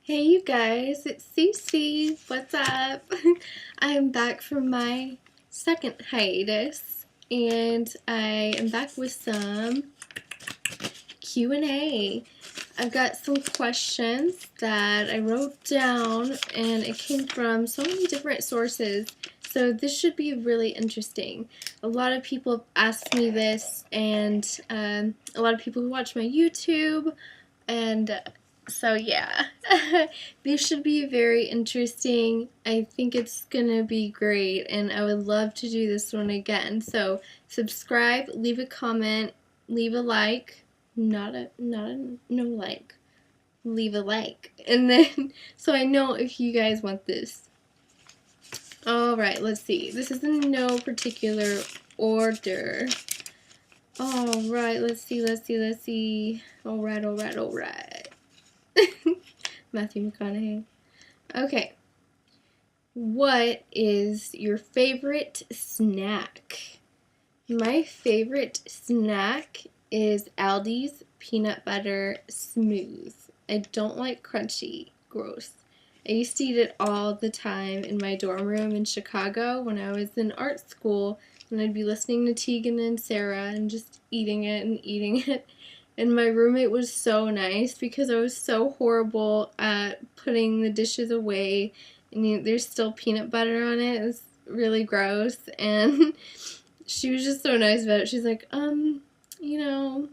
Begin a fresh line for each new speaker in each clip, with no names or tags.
Hey you guys, it's Cece. What's up? I am back from my second hiatus and I am back with some Q&A. I've got some questions that I wrote down and it came from so many different sources. So this should be really interesting. A lot of people have asked me this and a lot of people who watch my YouTube and so yeah, these should be very interesting. I think it's gonna be great and I would love to do this one again. So subscribe, leave a comment, leave a like, no like, leave a like. And then so I know if you guys want this. Alright, let's see. This is in no particular order. Alright, let's see. Alright. Matthew McConaughey. Okay. What is your favorite snack? My favorite snack is Aldi's peanut butter smooth. I don't like crunchy. Gross. I used to eat it all the time in my dorm room in Chicago when I was in art school, and I'd be listening to Tegan and Sarah and just eating it and eating it. And my roommate was so nice because I was so horrible at putting the dishes away and there's still peanut butter on it. It's really gross. And she was just so nice about it. She's like, you know,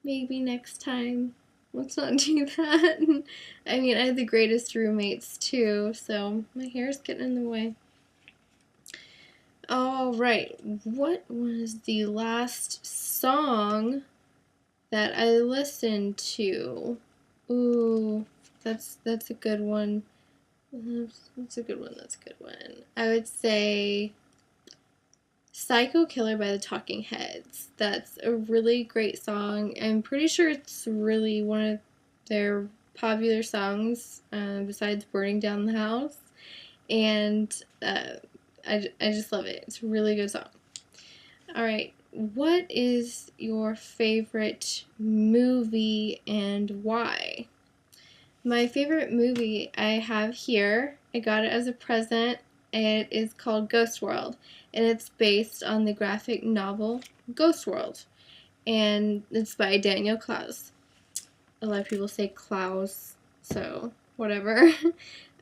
maybe next time. Let's not do that. I mean, I had the greatest roommates too, so my hair's getting in the way. Alright, what was the last song that I listened to? Ooh, that's a good one. That's a good one. I would say Psycho Killer by the Talking Heads. That's a really great song. I'm pretty sure it's really one of their popular songs besides Burning Down the House. And I just love it. It's a really good song. Alright, what is your favorite movie and why? My favorite movie I have here, I got it as a present. It is called Ghost World, and it's based on the graphic novel Ghost World, and it's by Daniel Klaus. A lot of people say Klaus, so whatever.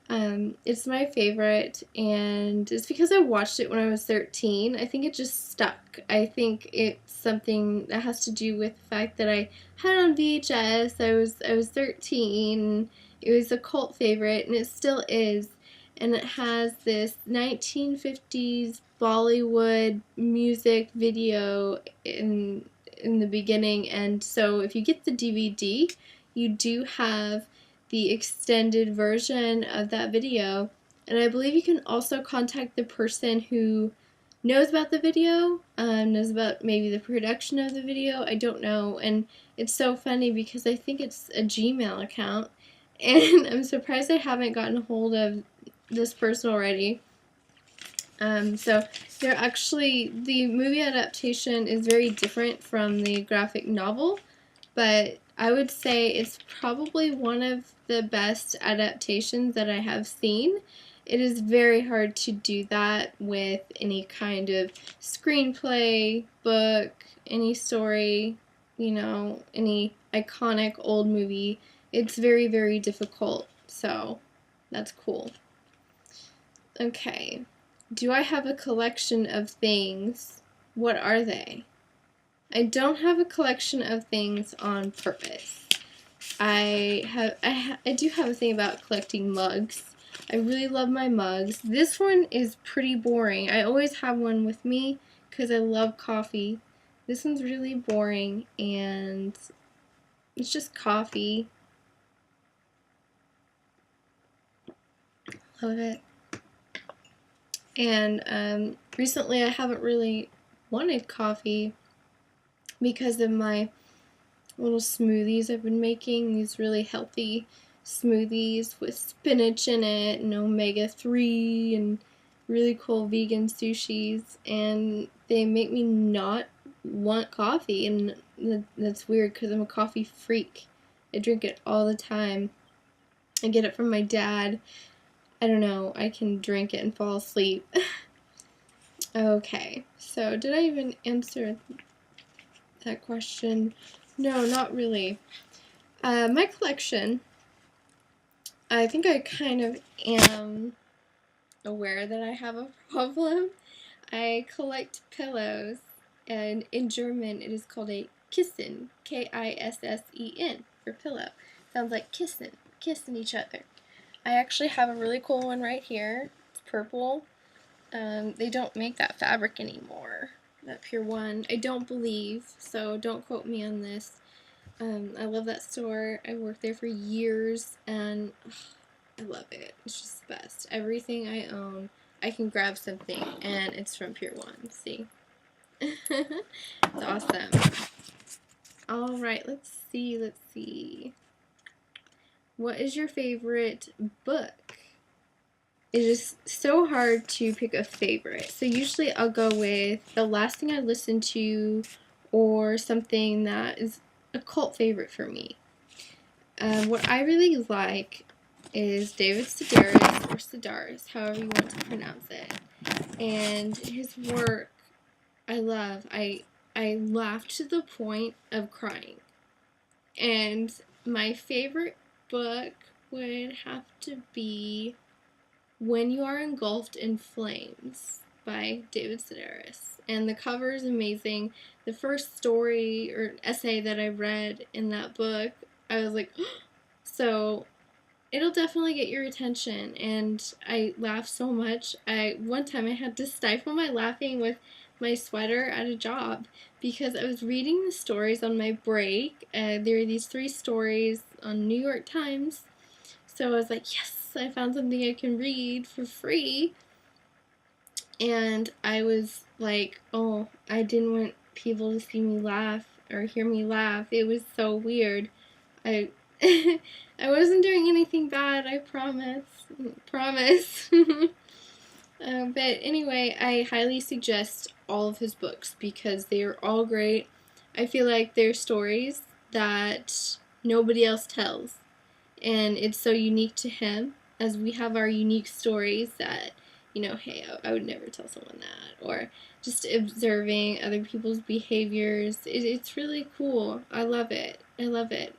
It's my favorite, and it's because I watched it when I was 13. I think it just stuck. I think it's something that has to do with the fact that I had it on VHS. I was 13. It was a cult favorite, and it still is. And it has this 1950s Bollywood music video in the beginning, and so if you get the DVD, you do have the extended version of that video, and I believe you can also contact the person who knows about the video, knows about maybe the production of the video, I don't know, and it's so funny because I think it's a Gmail account, and I'm surprised I haven't gotten a hold of this person already. So they're actually, the movie adaptation is very different from the graphic novel, but I would say it's probably one of the best adaptations that I have seen. It is very hard to do that with any kind of screenplay, book, any story, any iconic old movie. It's very, very difficult, so that's cool. Okay. Do I have a collection of things? What are they? I don't have a collection of things on purpose. I do have a thing about collecting mugs. I really love my mugs. This one is pretty boring. I always have one with me because I love coffee. This one's really boring and it's just coffee. Love it. And recently I haven't really wanted coffee because of my little smoothies I've been making, these really healthy smoothies with spinach in it and omega-3 and really cool vegan sushis, and they make me not want coffee, and that's weird because I'm a coffee freak. I drink it all the time. I get it from my dad. I don't know, I can drink it and fall asleep. Okay, so did I even answer that question? No, not really. My collection, I think I kind of am aware that I have a problem. I collect pillows, and in German it is called a Kissen, Kissen, for pillow. Sounds like kissing each other. I actually have a really cool one right here. It's purple. They don't make that fabric anymore, that Pure One. I don't believe, so don't quote me on this. I love that store. I worked there for years, and I love it. It's just the best. Everything I own, I can grab something, and it's from Pure One. See? It's awesome. Alright, let's see. What is your favorite book? It is so hard to pick a favorite. So usually I'll go with the last thing I listened to, or something that is a cult favorite for me. What I really like is David Sedaris, or Sedaris, however you want to pronounce it. And his work, I love. I laughed to the point of crying. And my favorite book would have to be When You Are Engulfed in Flames by David Sedaris. And the cover is amazing. The first story or essay that I read in that book, I was like, so it'll definitely get your attention. And I laughed so much. One time I had to stifle my laughing with my sweater at a job because I was reading the stories on my break. There were these 3 stories on New York Times. So I was like, yes, I found something I can read for free. And I was like, oh, I didn't want people to see me laugh or hear me laugh. It was so weird. I I wasn't doing anything bad, I promise. Promise. But anyway, I highly suggest all of his books because they are all great. I feel like they're stories that nobody else tells. And it's so unique to him, as we have our unique stories that, hey, I would never tell someone that. Or just observing other people's behaviors. It's really cool. I love it.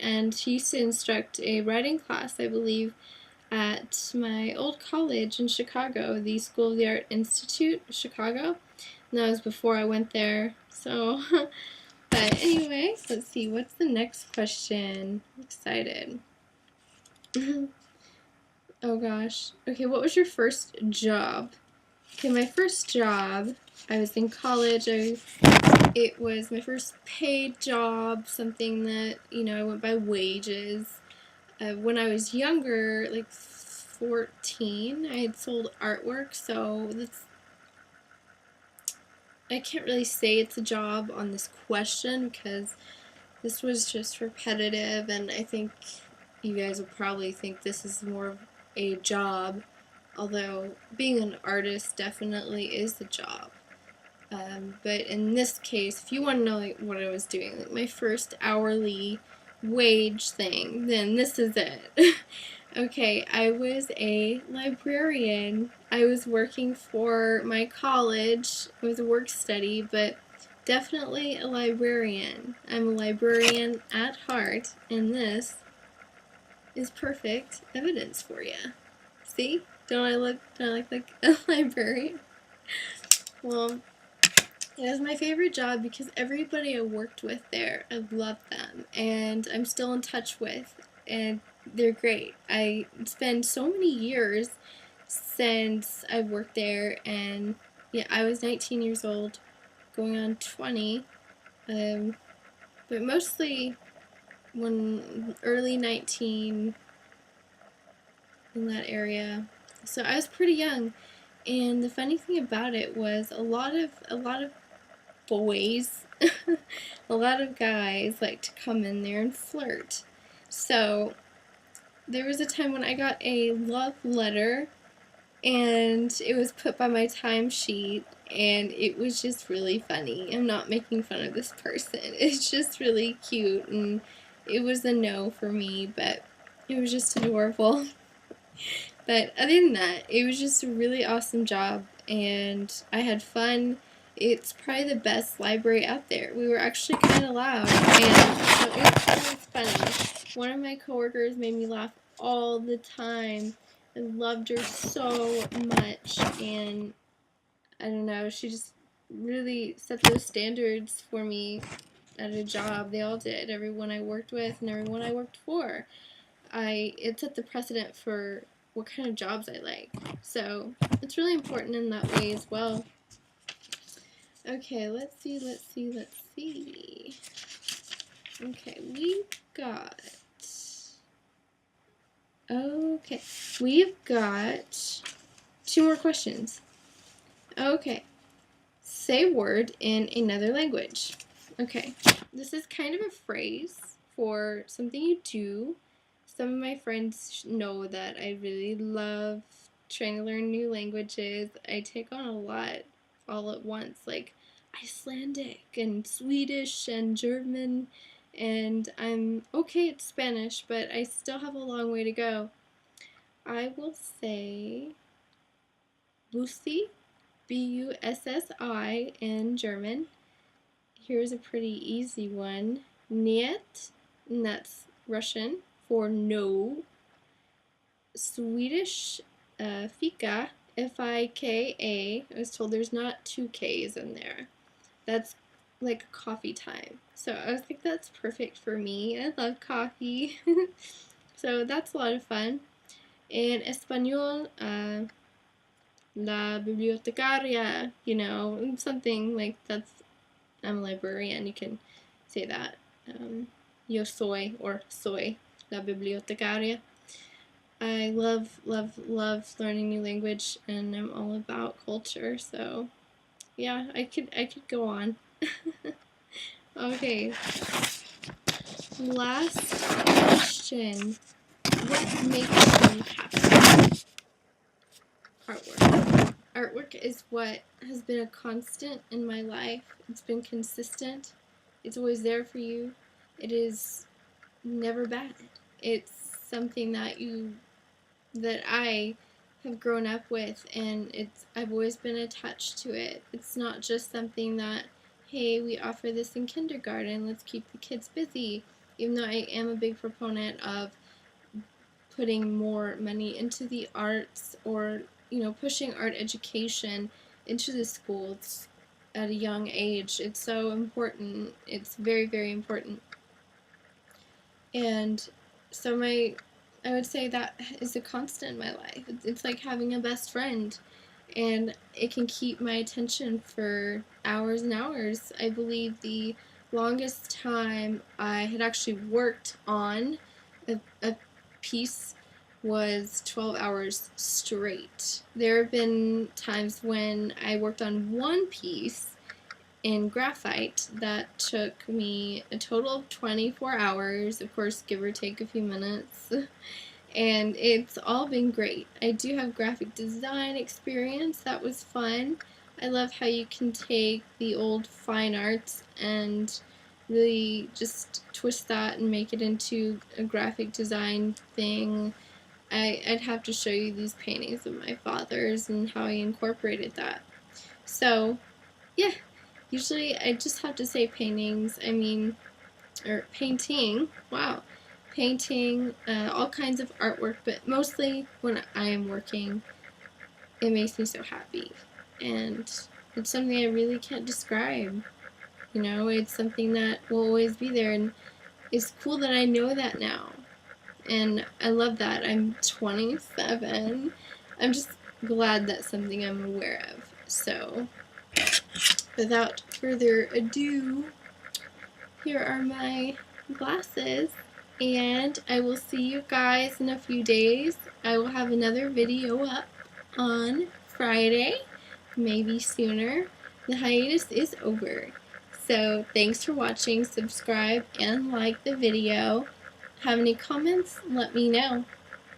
And he used to instruct a writing class, I believe, at my old college in Chicago, the School of the Art Institute of Chicago. And that was before I went there. So, but anyway, let's see. What's the next question? I'm excited. Oh gosh. Okay, what was your first job? Okay, my first job, I was in college. It was my first paid job, something that, I went by wages. When I was younger, like 14, I had sold artwork, so I can't really say it's a job on this question because this was just repetitive, and I think you guys will probably think this is more of a job, although being an artist definitely is a job. But in this case, if you want to know what I was doing, my first hourly wage thing, then this is it. Okay, I was a librarian. I was working for my college. It was a work study, but definitely a librarian. I'm a librarian at heart, and this is perfect evidence for you. See? Don't I look like a librarian? Well, it was my favorite job because everybody I worked with there, I loved them, and I'm still in touch with, and they're great. It's been so many years since I've worked there, and yeah, I was 19 years old, going on 20, but mostly when early 19, in that area. So I was pretty young, and the funny thing about it was a lot of boys, a lot of guys like to come in there and flirt. So there was a time when I got a love letter, and it was put by my timesheet, and it was just really funny. I'm not making fun of this person. It's just really cute, and it was a no for me, but It was just adorable. But other than that, it was just a really awesome job, and I had fun. It's probably the best library out there. We were actually kind of loud, and so it was funny. One of my coworkers made me laugh all the time. I loved her so much, and I don't know, she just really set those standards for me at a job. They all did. Everyone I worked with and everyone I worked for. It set the precedent for what kind of jobs I like. So it's really important in that way as well. Okay, let's see. Okay, we've got 2 more questions. Okay, say word in another language. Okay, this is kind of a phrase for something you do. Some of my friends know that I really love trying to learn new languages. I take on a lot all at once, like Icelandic and Swedish and German, and I'm okay at Spanish, but I still have a long way to go. I will say Bussi, Bussi in German. Here's a pretty easy one. Niet, and that's Russian for no. Swedish, fika, Fika. I was told there's not 2 K's in there. That's like coffee time. So I was like, that's perfect for me. I love coffee. So that's a lot of fun. In Espanol, la bibliotecaria, something like that's, I'm a librarian, you can say that. Yo soy, or soy la bibliotecaria. I love learning new language, and I'm all about culture, so yeah, I could go on. Okay. Last question. What makes you happy? Artwork. Artwork is what has been a constant in my life. It's been consistent. It's always there for you. It is never bad. It's something that I have grown up with, and I've always been attached to it. It's not just something that, hey, we offer this in kindergarten, let's keep the kids busy. Even though I am a big proponent of putting more money into the arts, or pushing art education into the schools at a young age. It's so important. It's very, very important. And so I would say that is a constant in my life. It's like having a best friend, and it can keep my attention for hours and hours. I believe the longest time I had actually worked on a piece was 12 hours straight. There have been times when I worked on one piece in graphite that took me a total of 24 hours, of course, give or take a few minutes. And it's all been great. I do have graphic design experience. That was fun. I love how you can take the old fine arts and really just twist that and make it into a graphic design thing. I'd have to show you these paintings of my father's and how he incorporated that. So, yeah, usually I just have to say paintings. Or painting. Wow. Painting, all kinds of artwork, but mostly when I am working, it makes me so happy. And it's something I really can't describe. It's something that will always be there, and it's cool that I know that now. And I love that. I'm 27. I'm just glad that's something I'm aware of. So, without further ado, here are my glasses, and I will see you guys in a few days. I will have another video up on Friday, maybe sooner. The hiatus is over. So thanks for watching. Subscribe and like the video. Have any comments? Let me know.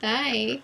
Bye.